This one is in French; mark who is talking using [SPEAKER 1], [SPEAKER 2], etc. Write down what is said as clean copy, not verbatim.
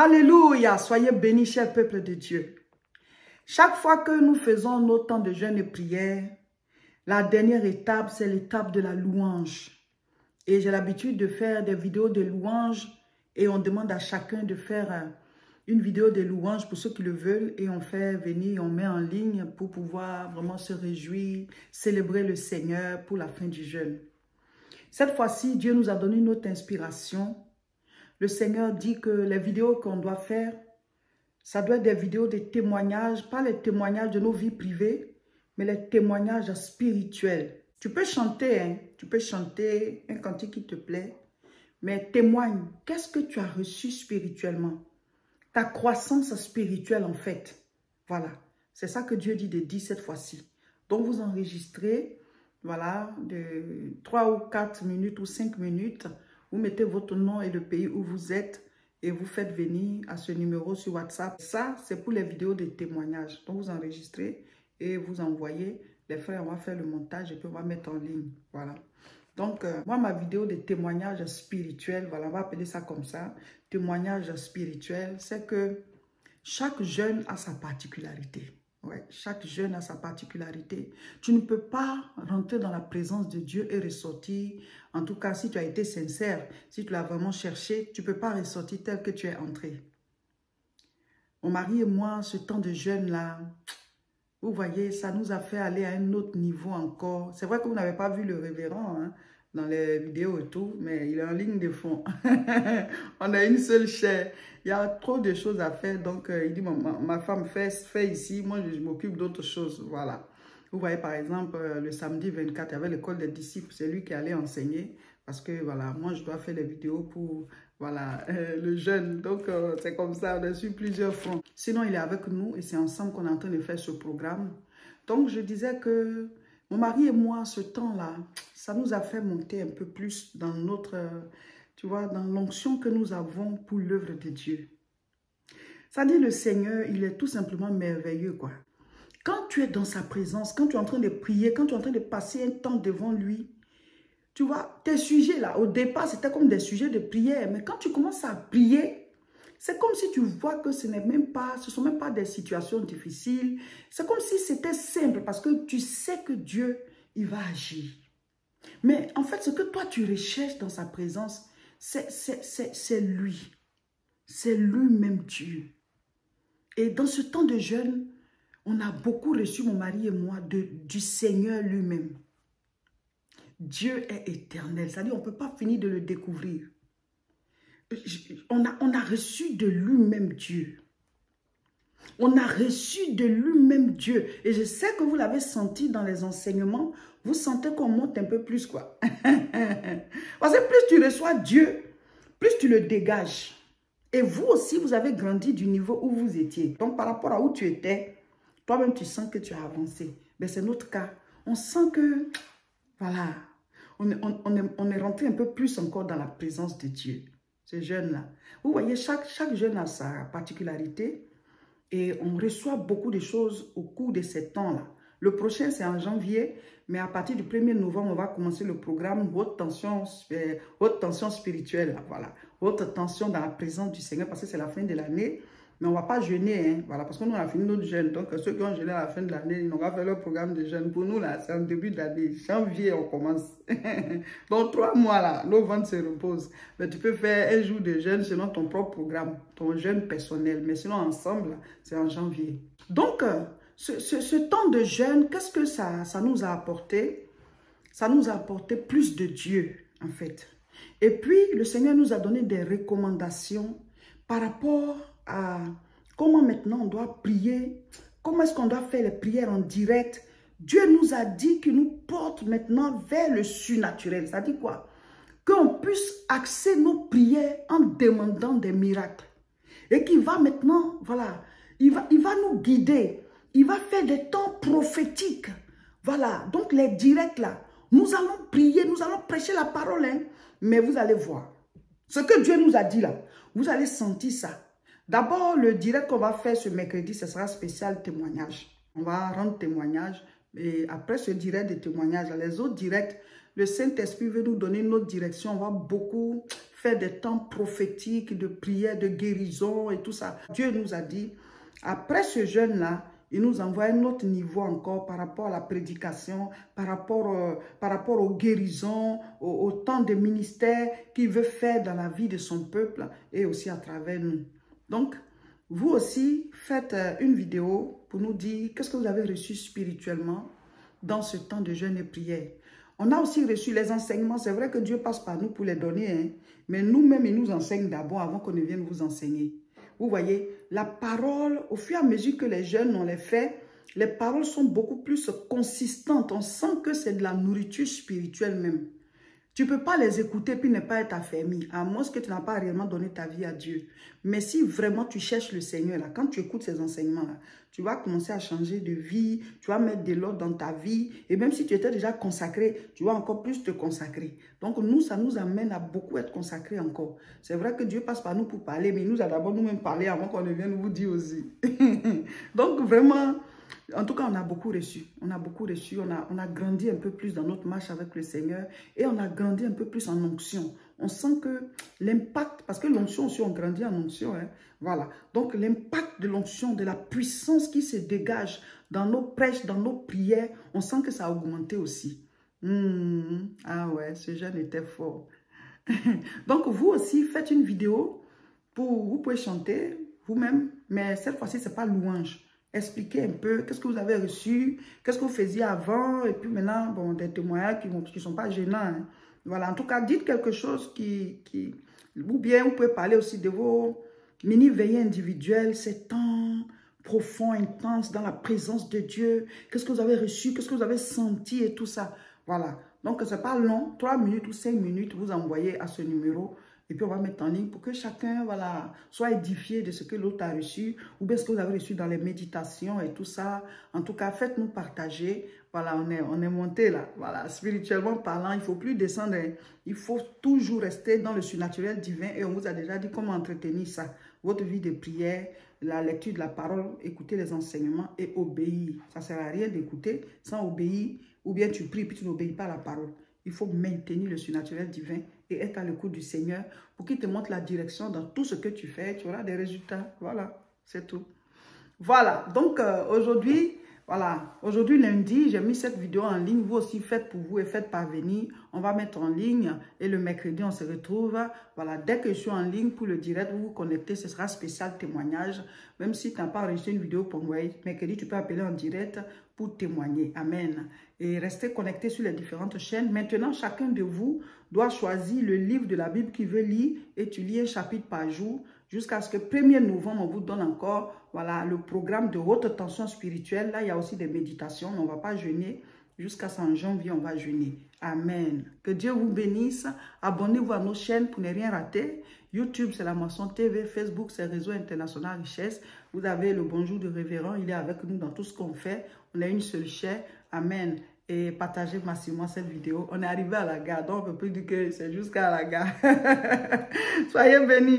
[SPEAKER 1] Alléluia, soyez bénis, cher peuple de Dieu. Chaque fois que nous faisons nos temps de jeûne et prière, la dernière étape, c'est l'étape de la louange. Et j'ai l'habitude de faire des vidéos de louange et on demande à chacun de faire une vidéo de louange pour ceux qui le veulent et on fait venir, on met en ligne pour pouvoir vraiment se réjouir, célébrer le Seigneur pour la fin du jeûne. Cette fois-ci, Dieu nous a donné une autre inspiration. Le Seigneur dit que les vidéos qu'on doit faire, ça doit être des vidéos de témoignages, pas les témoignages de nos vies privées, mais les témoignages spirituels. Tu peux chanter, hein? Tu peux chanter un cantique qui te plaît, mais témoigne, qu'est-ce que tu as reçu spirituellement? Ta croissance spirituelle en fait. Voilà, c'est ça que Dieu dit de dire cette fois-ci. Donc vous enregistrez, voilà, de 3 ou 4 minutes ou 5 minutes, vous mettez votre nom et le pays où vous êtes et vous faites venir à ce numéro sur WhatsApp. Ça, c'est pour les vidéos de témoignages. Donc, vous enregistrez et vous envoyez. Les frères, on va faire le montage et puis on va mettre en ligne. Voilà. Donc, moi, ma vidéo de témoignage spirituel, voilà, on va appeler ça comme ça. Témoignage spirituel, c'est que chaque jeune a sa particularité. Ouais, chaque jeune a sa particularité. Tu ne peux pas rentrer dans la présence de Dieu et ressortir. En tout cas, si tu as été sincère, si tu l'as vraiment cherché, tu ne peux pas ressortir tel que tu es entré. Mon mari et moi, ce temps de jeûne-là, vous voyez, ça nous a fait aller à un autre niveau encore. C'est vrai que vous n'avez pas vu le révérend hein, dans les vidéos et tout, mais il est en ligne de fond. On a une seule chair. Il y a trop de choses à faire. Donc, il dit, ma femme fait ici, moi je m'occupe d'autres choses. Voilà. Vous voyez, par exemple, le samedi 24, il y avait l'école des disciples. C'est lui qui allait enseigner. Parce que, voilà, moi, je dois faire les vidéos pour, voilà, le jeûne. Donc, c'est comme ça, on a su plusieurs fronts. Sinon, il est avec nous et c'est ensemble qu'on est en train de faire ce programme. Donc, je disais que mon mari et moi, ce temps-là, ça nous a fait monter un peu plus dans notre, tu vois, dans l'onction que nous avons pour l'œuvre de Dieu. Ça dit, le Seigneur, il est tout simplement merveilleux, quoi. Quand tu es dans sa présence, quand tu es en train de prier, quand tu es en train de passer un temps devant lui, tu vois, tes sujets là, au départ, c'était comme des sujets de prière. Mais quand tu commences à prier, c'est comme si tu vois que ce n'est même pas, ce ne sont même pas des situations difficiles. C'est comme si c'était simple parce que tu sais que Dieu, il va agir. Mais en fait, ce que toi, tu recherches dans sa présence, c'est lui. C'est lui-même Dieu. Et dans ce temps de jeûne, on a beaucoup reçu, mon mari et moi, du Seigneur lui-même. Dieu est éternel, c'est-à-dire on ne peut pas finir de le découvrir. On a reçu de lui-même Dieu. On a reçu de lui-même Dieu. Et je sais que vous l'avez senti dans les enseignements, vous sentez qu'on monte un peu plus, quoi. Parce que plus tu reçois Dieu, plus tu le dégages. Et vous aussi, vous avez grandi du niveau où vous étiez. Donc, par rapport à où tu étais, toi-même, tu sens que tu as avancé. Mais c'est notre cas. On sent que, voilà, on est rentré un peu plus encore dans la présence de Dieu. Ce jeune-là. Vous voyez, chaque jeune a sa particularité et on reçoit beaucoup de choses au cours de ces temps-là. Le prochain, c'est en janvier, mais à partir du 1er novembre, on va commencer le programme haute tension spirituelle. Voilà, haute tension dans la présence du Seigneur parce que c'est la fin de l'année. Mais on ne va pas jeûner, hein, voilà, parce que nous, on a fini notre jeûne. Donc, ceux qui ont jeûné à la fin de l'année, ils n'ont pas fait leur programme de jeûne. Pour nous, là, c'est en début de l'année. Janvier, on commence. Donc, 3 mois, là, nos ventres se reposent. Mais tu peux faire un jour de jeûne selon ton propre programme, ton jeûne personnel. Mais sinon, ensemble, c'est en janvier. Donc, ce temps de jeûne, qu'est-ce que ça nous a apporté? Ça nous a apporté plus de Dieu, en fait. Et puis, le Seigneur nous a donné des recommandations par rapport à comment maintenant on doit prier, comment est-ce qu'on doit faire les prières en direct. Dieu nous a dit qu'il nous porte maintenant vers le surnaturel. Ça dit quoi? Qu'on puisse axer nos prières en demandant des miracles. Et qu'il va maintenant, voilà, il va nous guider. Il va faire des temps prophétiques. Voilà, donc les directs là, nous allons prier, nous allons prêcher la parole, hein, mais vous allez voir. Ce que Dieu nous a dit là, vous allez sentir ça. D'abord, le direct qu'on va faire ce mercredi, ce sera spécial témoignage. On va rendre témoignage. Et après ce direct de témoignage, les autres directs, le Saint-Esprit veut nous donner une autre direction. On va beaucoup faire des temps prophétiques de prière, de guérison et tout ça. Dieu nous a dit, après ce jeûne-là, il nous envoie un autre niveau encore par rapport à la prédication, par rapport aux guérisons, au temps de ministère qu'il veut faire dans la vie de son peuple et aussi à travers nous. Donc, vous aussi, faites une vidéo pour nous dire qu'est-ce que vous avez reçu spirituellement dans ce temps de jeûne et prière. On a aussi reçu les enseignements. C'est vrai que Dieu passe par nous pour les donner, hein, mais nous-mêmes, il nous enseigne d'abord avant qu'on ne vienne vous enseigner. Vous voyez, la parole, au fur et à mesure que les jeunes on les fait, les paroles sont beaucoup plus consistantes. On sent que c'est de la nourriture spirituelle même. Tu ne peux pas les écouter puis ne pas être affermi, à moins que tu n'as pas réellement donné ta vie à Dieu. Mais si vraiment tu cherches le Seigneur, là, quand tu écoutes ces enseignements-là, tu vas commencer à changer de vie, tu vas mettre de l'ordre dans ta vie. Et même si tu étais déjà consacré, tu vas encore plus te consacrer. Donc nous, ça nous amène à beaucoup être consacrés encore. C'est vrai que Dieu passe par nous pour parler, mais il nous a d'abord nous-mêmes parlé avant qu'on ne vienne vous dire aussi. Donc vraiment... En tout cas, on a beaucoup reçu. On a beaucoup reçu. On a grandi un peu plus dans notre marche avec le Seigneur. Et on a grandi un peu plus en onction. On sent que l'impact, parce que l'onction aussi, on grandit en onction. Hein, voilà. Donc, l'impact de l'onction, de la puissance qui se dégage dans nos prêches, dans nos prières, on sent que ça a augmenté aussi. Ah ouais, ce jeûne était fort. Donc, vous aussi, faites une vidéo. Vous pouvez chanter vous-même. Mais cette fois-ci, ce n'est pas louange. Expliquez un peu, qu'est-ce que vous avez reçu, qu'est-ce que vous faisiez avant, et puis maintenant, bon, des témoignages qui ne sont pas gênants. Hein. Voilà, en tout cas, dites quelque chose ou bien vous pouvez parler aussi de vos mini-veillées individuelles, ces temps profonds, intenses, dans la présence de Dieu. Qu'est-ce que vous avez reçu, qu'est-ce que vous avez senti et tout ça. Voilà, donc ce n'est pas long, 3 minutes ou 5 minutes, vous envoyez à ce numéro. Et puis, on va mettre en ligne pour que chacun voilà, soit édifié de ce que l'autre a reçu ou bien ce que vous avez reçu dans les méditations et tout ça. En tout cas, faites-nous partager. Voilà, on est monté là. Voilà, spirituellement parlant, il ne faut plus descendre. Il faut toujours rester dans le surnaturel divin. Et on vous a déjà dit comment entretenir ça. Votre vie de prière, la lecture de la parole, écouter les enseignements et obéir. Ça ne sert à rien d'écouter sans obéir. Ou bien tu pries puis tu n'obéis pas à la parole. Il faut maintenir le surnaturel divin et être à l'écoute du Seigneur pour qu'il te montre la direction dans tout ce que tu fais. Tu auras des résultats. Voilà, c'est tout. Voilà, donc aujourd'hui, lundi, j'ai mis cette vidéo en ligne. Vous aussi, faites pour vous et faites parvenir. On va mettre en ligne et le mercredi, on se retrouve. Voilà, dès que je suis en ligne pour le direct, vous vous connectez, ce sera spécial témoignage. Même si tu n'as pas enregistré une vidéo pour moi, mercredi, tu peux appeler en direct pour témoigner. Amen. Et restez connectés sur les différentes chaînes. Maintenant, chacun de vous doit choisir le livre de la Bible qu'il veut lire et tu lis un chapitre par jour jusqu'à ce que 1er novembre, on vous donne encore voilà, le programme de haute tension spirituelle. Là, il y a aussi des méditations, mais on ne va pas jeûner. Jusqu'à ça, en janvier, on va jeûner. Amen. Que Dieu vous bénisse. Abonnez-vous à nos chaînes pour ne rien rater. YouTube, c'est La Moisson TV. Facebook, c'est Réseau International Richesse. Vous avez le bonjour du révérend. Il est avec nous dans tout ce qu'on fait. On est une seule chair. Amen. Et partagez massivement cette vidéo. On est arrivé à la gare. Donc, on peut plus dire que c'est jusqu'à la gare. Soyez bénis.